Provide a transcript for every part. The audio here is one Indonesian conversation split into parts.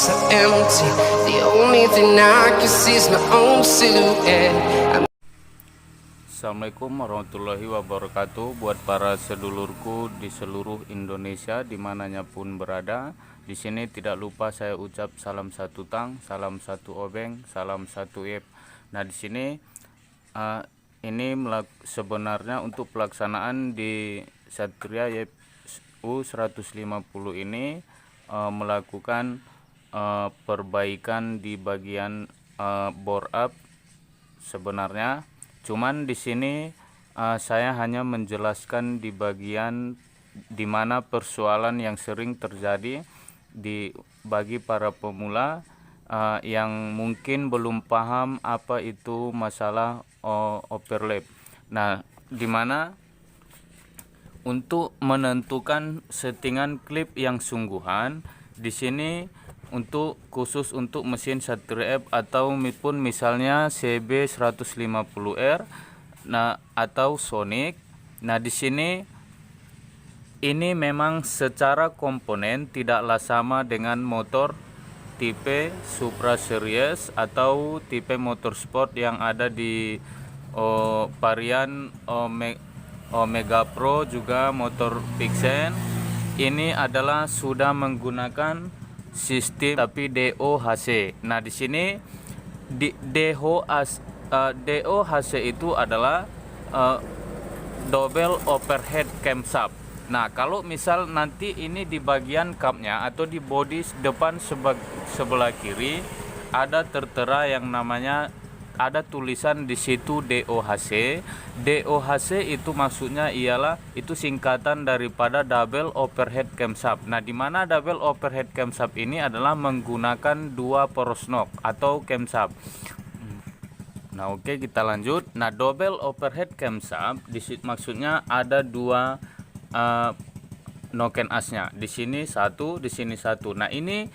so empty. The only thing I can see is my own silhouette. Assalamualaikum warahmatullahi wabarakatuh. Buat para sedulurku di seluruh Indonesia dimanapun berada, di sini tidak lupa saya ucap salam satu tang, salam satu obeng, salam satu ip. Nah di sini ini sebenarnya untuk pelaksanaan di Satria U150 ini melakukan perbaikan di bagian bore up sebenarnya. Cuman di sini saya hanya menjelaskan di bagian di mana persoalan yang sering terjadi bagi para pemula yang mungkin belum paham apa itu masalah overlap. Nah, di mana untuk menentukan settingan klip yang sungguhan di sini khusus untuk mesin Satria F atau pun misalnya CB 150R atau Sonic. Nah, di sini ini memang secara komponen tidaklah sama dengan motor tipe Supra Series atau tipe motorsport yang ada di varian Omega Pro, juga motor Vixen. Ini adalah sudah menggunakan sistem tapi DOHC. Nah, di sini DOHC itu adalah double overhead camshaft. Nah, kalau misal nanti ini di bagian cupnya atau di bodi depan sebelah kiri ada tertera yang namanya, ada tulisan di situ DOHC. DOHC itu maksudnya ialah itu singkatan daripada double overhead camshaft. Nah, di mana double overhead camshaft ini adalah menggunakan dua poros knock atau camshaft. Nah, oke, kita lanjut. Nah, double overhead camshaft maksudnya ada dua noken asnya. Di sini satu, di sini satu. Nah, ini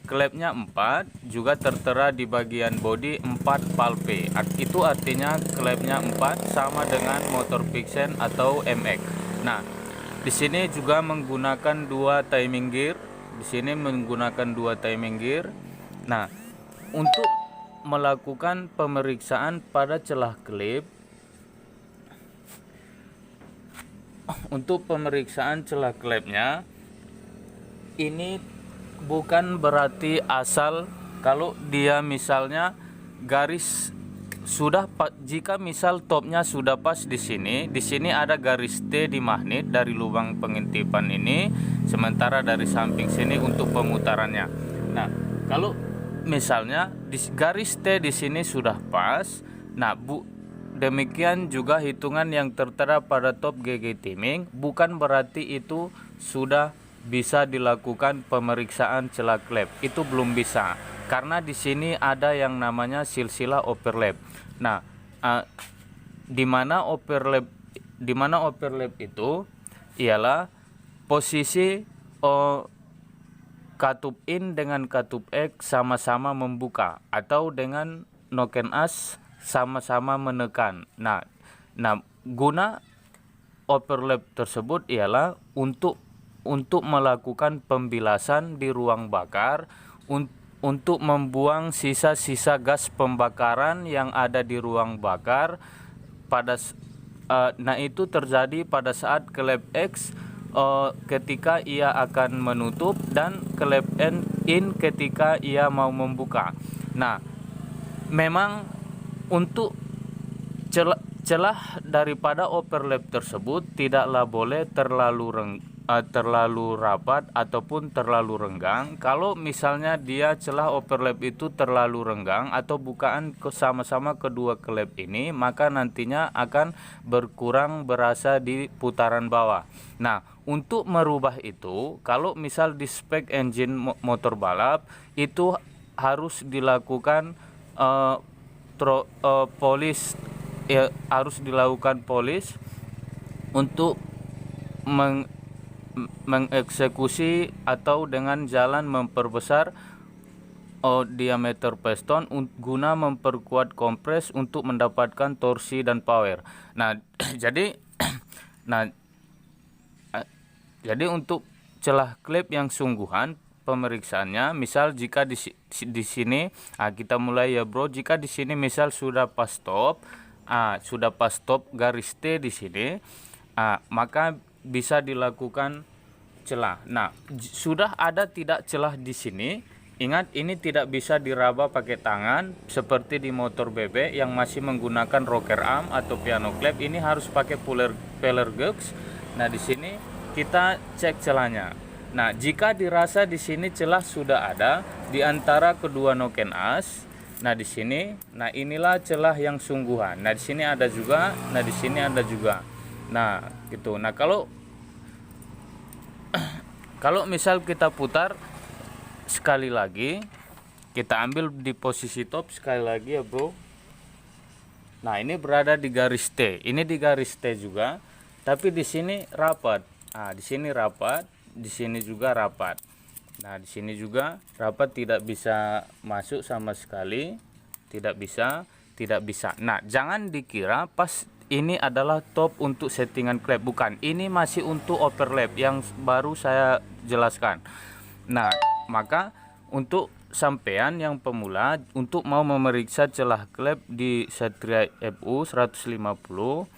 klepnya 4, juga tertera di bagian bodi 4 palpe. Itu artinya klepnya 4 sama dengan motor Vixen atau MX. Nah, di sini juga menggunakan dua timing gear. Di sini menggunakan dua timing gear. Nah, untuk melakukan pemeriksaan pada celah klip, untuk pemeriksaan celah klepnya ini bukan berarti asal kalau dia misalnya garis sudah jika misal topnya sudah pas di sini ada garis T di magnet dari lubang pengintipan ini, sementara dari samping sini untuk pemutarannya. Nah, kalau misalnya garis T di sini sudah pas, nah demikian juga hitungan yang tertera pada top GG timing bukan berarti itu sudah bisa dilakukan pemeriksaan celah klep. Itu belum bisa karena di sini ada yang namanya silsilah overlap. Nah, di mana overlap itu ialah posisi katup in dengan katup X sama-sama membuka atau dengan noken as sama-sama menekan. Nah, guna overlap tersebut ialah untuk melakukan pembilasan di ruang bakar, untuk membuang sisa-sisa gas pembakaran yang ada di ruang bakar nah itu terjadi pada saat klep X ketika ia akan menutup dan klep in ketika ia mau membuka. Nah, memang untuk celah daripada overlap tersebut tidaklah boleh terlalu rapat ataupun terlalu renggang. Kalau misalnya dia celah overlap itu terlalu renggang atau bukaan sama-sama kedua klep ini, maka nantinya akan berkurang berasa di putaran bawah. Nah, untuk merubah itu, kalau misal di spek engine motor balap itu harus dilakukan polis untuk mengeksekusi atau dengan jalan memperbesar diameter piston guna memperkuat kompres untuk mendapatkan torsi dan power. Nah, jadi untuk celah klip yang sungguhan pemeriksaannya. Misal jika di sini kita mulai ya bro. Jika di sini misal sudah pas stop, garis T di sini, maka bisa dilakukan celah. Nah, sudah ada tidak celah di sini. Ingat, ini tidak bisa diraba pakai tangan seperti di motor bebek yang masih menggunakan rocker arm atau piano clap. Ini harus pakai peller gears. Nah, di sini kita cek celahnya. Nah, jika dirasa di sini celah sudah ada di antara kedua noken as. Nah, di sini, nah inilah celah yang sungguhan. Nah, di sini ada juga, nah di sini ada juga. Nah, gitu. Nah, kalau misal kita putar sekali lagi, kita ambil di posisi top sekali lagi ya bro. Nah, ini berada di garis T. Ini di garis T juga, tapi di sini rapat. Nah, di sini rapat, di sini juga rapat. Nah, di sini juga rapat, tidak bisa masuk sama sekali, tidak bisa. Nah, jangan dikira pas ini adalah top untuk settingan klep, bukan. Ini masih untuk overlap yang baru saya jelaskan. Nah, maka untuk sampean yang pemula untuk mau memeriksa celah klep di Satria FU 150,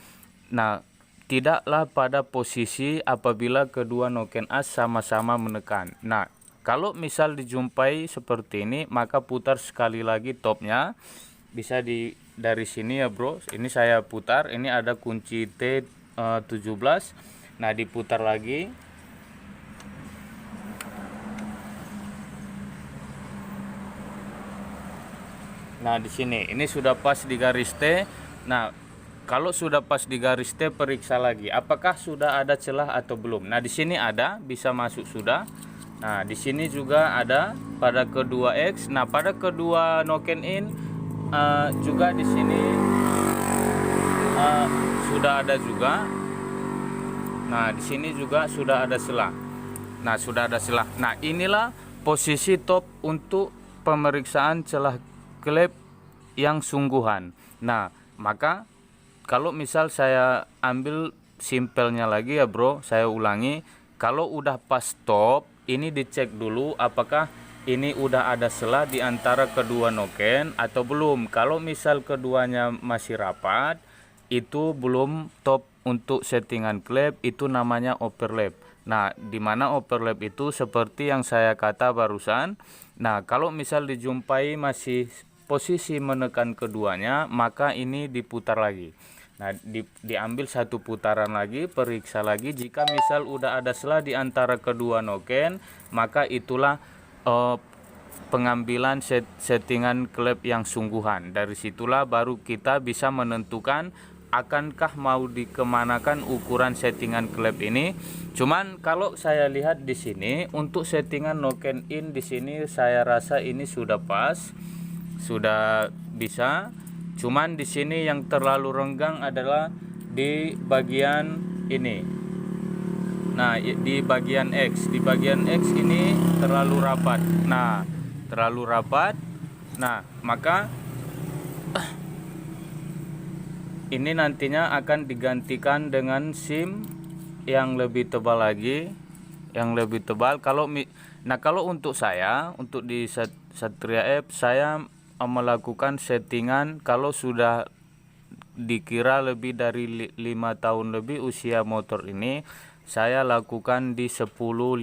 nah tidaklah pada posisi apabila kedua noken as sama-sama menekan. Nah, kalau misal dijumpai seperti ini, maka putar sekali lagi topnya. Bisa dari sini ya bro. Ini saya putar, ini ada kunci T17. Nah, diputar lagi. Nah, di sini ini sudah pas di garis T. Nah, kalau sudah pas di garis T, periksa lagi apakah sudah ada celah atau belum. Nah, di sini ada, bisa masuk sudah. Nah, di sini juga ada pada kedua X. Nah, pada kedua noken in juga di sini sudah ada juga. Nah, di sini juga sudah ada celah. Nah, sudah ada celah. Nah, inilah posisi top untuk pemeriksaan celah klep yang sungguhan. Nah, maka kalau misal saya ambil simpelnya lagi ya bro, saya ulangi. Kalau udah pas top, ini dicek dulu apakah ini udah ada celah di antara kedua noken atau belum. Kalau misal keduanya masih rapat, itu belum top untuk settingan klep, itu namanya overlap. Nah, dimana overlap itu seperti yang saya kata barusan. Nah, kalau misal dijumpai masih posisi menekan keduanya, maka ini diputar lagi. Nah, diambil satu putaran lagi, periksa lagi. Jika misal udah ada celah di antara kedua noken, maka itulah pengambilan settingan klep yang sungguhan. Dari situlah baru kita bisa menentukan akankah mau dikemanakan ukuran settingan klep ini. Cuman kalau saya lihat di sini untuk settingan noken in di sini saya rasa ini sudah pas, sudah bisa. Cuman di sini yang terlalu renggang adalah di bagian ini. Nah, di bagian X, ini terlalu rapat. Nah, terlalu rapat. Nah, maka ini nantinya akan digantikan dengan SIM yang lebih tebal lagi, yang lebih tebal. Kalau untuk saya, untuk di Satria F, saya melakukan settingan kalau sudah dikira lebih dari 5 tahun lebih usia motor ini, saya lakukan di 10-15.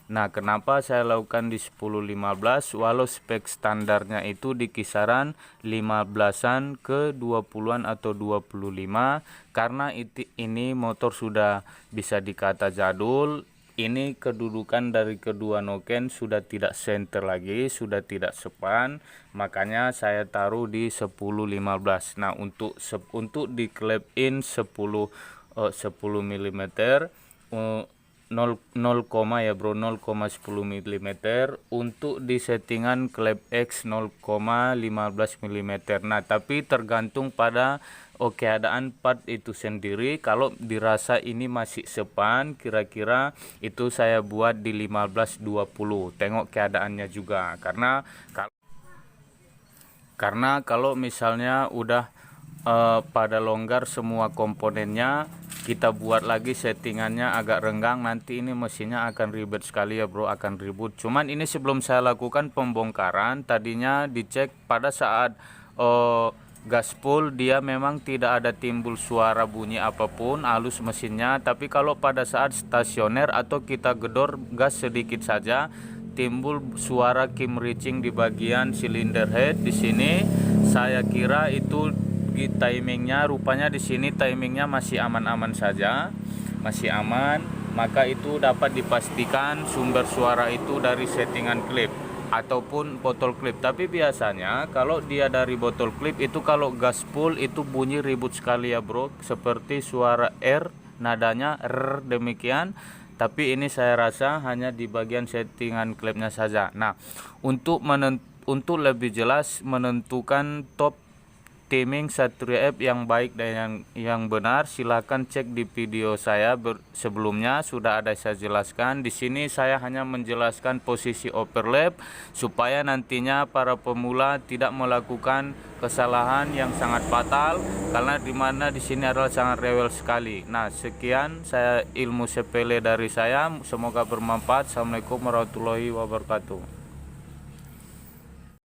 Nah, kenapa saya lakukan di 10-15 walau spek standarnya itu di kisaran 15-an ke 20-an atau 25, karena ini motor sudah bisa dikata jadul. Ini kedudukan dari kedua noken sudah tidak center lagi, sudah tidak sepan, makanya saya taruh di 10-15. Nah, untuk di klep in 10 mm 0, ya bro, 0,10 mm. Untuk di settingan klep X 0,15 mm. Nah, tapi tergantung pada keadaan part itu sendiri. Kalau dirasa ini masih sepan, kira-kira itu saya buat di 15-20. Tengok keadaannya juga, karena kalau misalnya udah pada longgar semua komponennya, kita buat lagi settingannya agak renggang, nanti ini mesinnya akan ribet sekali ya bro, akan ribut. Cuman ini sebelum saya lakukan pembongkaran, tadinya dicek pada saat gaspol dia memang tidak ada timbul suara bunyi apapun, halus mesinnya. Tapi kalau pada saat stasioner atau kita gedor gas sedikit saja, timbul suara kimreaching di bagian silinder head. Di sini saya kira itu timingnya, rupanya di sini timingnya masih aman-aman saja, masih aman. Maka itu dapat dipastikan sumber suara itu dari settingan klip ataupun botol klip. Tapi biasanya kalau dia dari botol klip itu kalau gaspol itu bunyi ribut sekali ya bro, seperti suara R, nadanya R demikian. Tapi ini saya rasa hanya di bagian settingan klipnya saja. Nah, untuk lebih jelas menentukan top timing Satria F yang baik dan yang benar, silakan cek di video saya sebelumnya, sudah ada saya jelaskan. Di sini saya hanya menjelaskan posisi overlap supaya nantinya para pemula tidak melakukan kesalahan yang sangat fatal, karena dimana di sini adalah sangat rewel sekali. Nah, sekian saya ilmu sepele dari saya, semoga bermanfaat. Assalamualaikum warahmatullahi wabarakatuh.